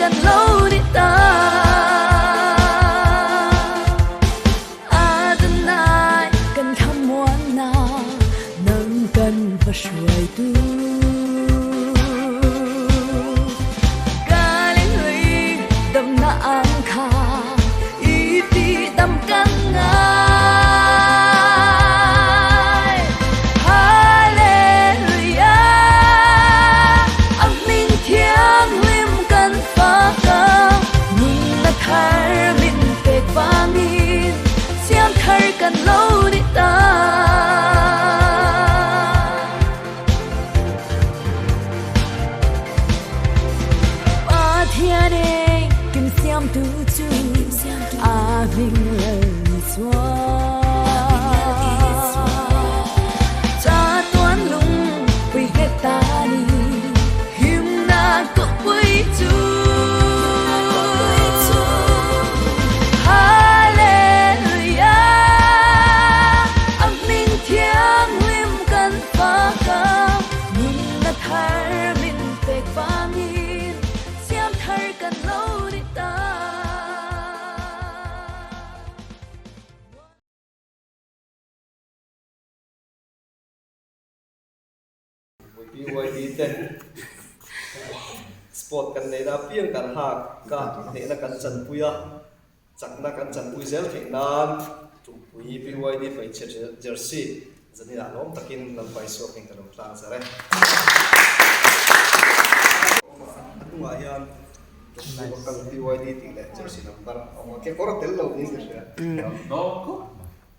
cần lâu đi ta Adonai cần khăm muôn na nâng cần và suy tu ca lên người đầm na ang kha y ti đầm căng ngài Hallelujah âm minh thiêng lim cần phá ca nhìn là thar min tệ vangin xiêm thar cần lâu đi ta ba thiên đê kim xiêm tu chu a vinh lời xóa cha toán lung vì ghét ta đi him na có vui chu Hallelujah âm minh thiêng lim cần phá ca nhìn là thar min tệ vangin xiêm thar cần lâu đi ta BYD ten sport kan nei na piang kan ha ka ne na kan chan puya chak na kan chan pui zel thei nan chu pui BYD fai che jersey zani na lom takin lam pai so king kan tlang sare atunga hian kan BYD ti le jersey number ong ke kor tel lo ni ke